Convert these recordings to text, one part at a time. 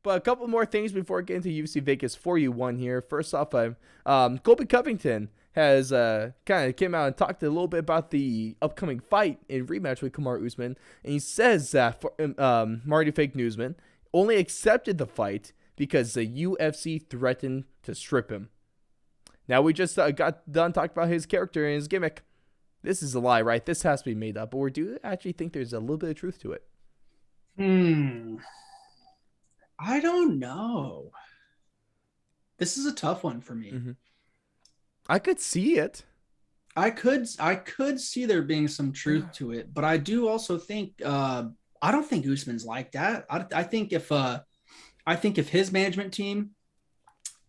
But a couple more things before getting to UFC Vegas 41 here. First off, Colby Covington has kind of came out and talked a little bit about the upcoming fight and rematch with Kamaru Usman. And he says that Marty Fake Newsman only accepted the fight because the UFC threatened to strip him. Now, we just got done talking about his character and his gimmick. This is a lie, right? This has to be made up. But we do actually think there's a little bit of truth to it. I don't know. This is a tough one for me. Mm-hmm. I could see it. I could see there being some truth to it, but I do also think I don't think Usman's like that. I think if his management team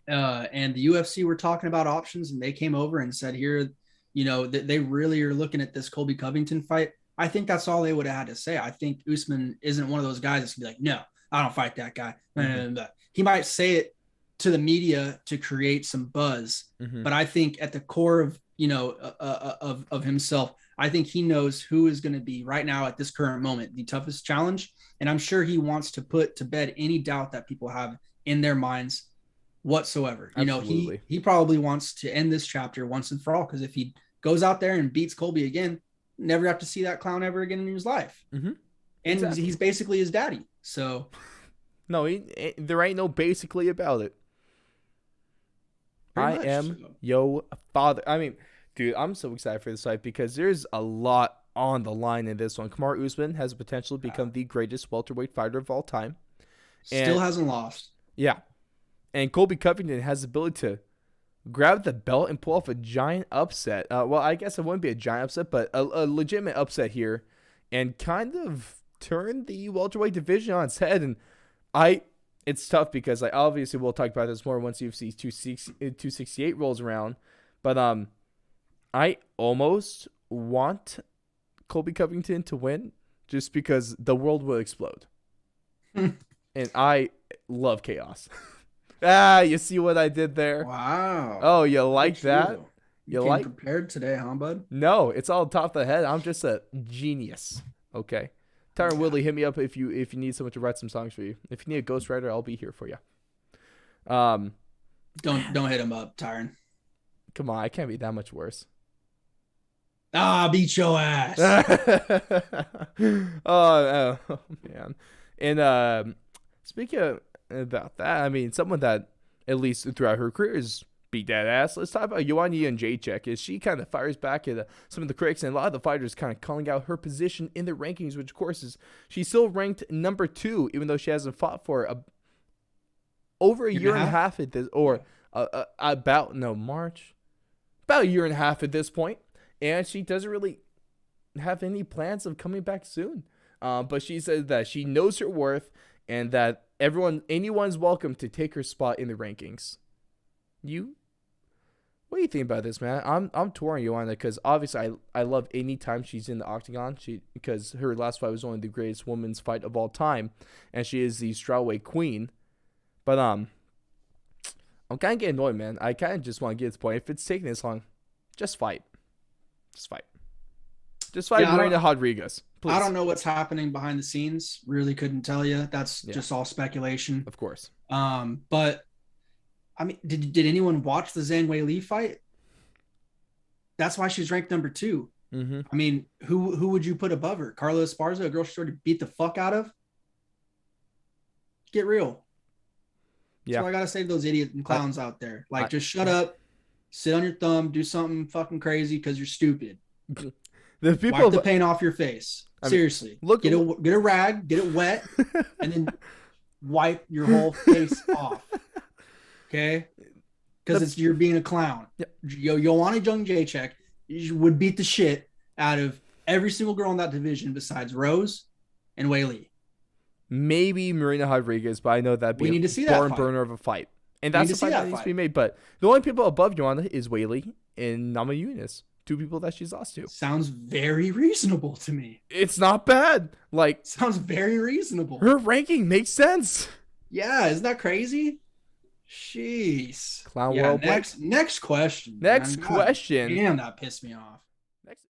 and the UFC were talking about options and they came over and said, here, that they really are looking at this Colby Covington fight, I think that's all they would have had to say. I think Usman isn't one of those guys that's gonna be like, no, I don't fight that guy. Mm-hmm. He might say it to the media to create some buzz, but I think at the core of of himself, I think he knows who is going to be right now at this current moment the toughest challenge, and I'm sure he wants to put to bed any doubt that people have in their minds whatsoever. Absolutely. He probably wants to end this chapter once and for all, because if he goes out there and beats Colby again, never have to see that clown ever again in his life. And exactly. He's basically his daddy. So no, there ain't no basically about it. I am your father. I mean, dude, I'm so excited for this fight because there's a lot on the line in this one. Kamaru Usman has the potential to become the greatest welterweight fighter of all time. Still hasn't lost. Yeah. And Colby Covington has the ability to grab the belt and pull off a giant upset. Well, I guess it wouldn't be a giant upset, but a legitimate upset here, and kind of turn the welterweight division on its head. And it's tough because obviously we'll talk about this more once UFC 268 rolls around. But I almost want Colby Covington to win just because the world will explode. And I love chaos. You see what I did there? Wow. Oh, you like that? You came prepared today, huh, bud? No, it's all top of the head. I'm just a genius. Okay. Tyron Woodley, hit me up if you need someone to write some songs for you. If you need a ghostwriter, I'll be here for you. Don't hit him up, Tyron. Come on, I can't be that much worse. Beat your ass. oh man. And speaking about that, I mean, someone that at least throughout her career is beat that ass. Let's talk about Joanna Jedrzejczyk. As she kind of fires back at some of the critics and a lot of the fighters kind of calling out her position in the rankings, which of course is she's still ranked number 2, even though she hasn't fought for over a year and a half at this, or about a year and a half at this point, and she doesn't really have any plans of coming back soon. But she said that she knows her worth and that anyone's welcome to take her spot in the rankings. What do you think about this, man? I'm torn, Joanna, because obviously I love any time she's in the octagon. Because her last fight was only the greatest women's fight of all time, and she is the strawweight queen. But I'm kind of getting annoyed, man. I kind of just want to get to the point. If it's taking this long, just fight. Just fight Marina Rodriguez. Please. I don't know what's happening behind the scenes. Really couldn't tell you. That's just all speculation. Of course. But I mean, did anyone watch the Zhang Weili fight? That's why she's ranked number 2. Mm-hmm. I mean, who would you put above her? Carla Esparza, a girl she sort of beat the fuck out of? Get real. Yeah. So I gotta save those idiots and clowns out there. Just shut up, sit on your thumb, do something fucking crazy because you're stupid. The people wipe the paint off your face. Seriously, get a rag, get it wet, and then wipe your whole face off. Okay, because you're being a clown. Joanna Jedrzejczyk would beat the shit out of every single girl in that division besides Rose and Weili. Maybe Marina Rodriguez, but I know that'd be a barn burner of a fight. And that's the fight that needs to be made. But the only people above Joanna is Weili and Nama Yunus. 2 people that she's lost to. Sounds very reasonable to me. It's not bad. Sounds very reasonable. Her ranking makes sense. Yeah, isn't that crazy? Jeez. Clown world. Next question. Next question. Damn, that pissed me off.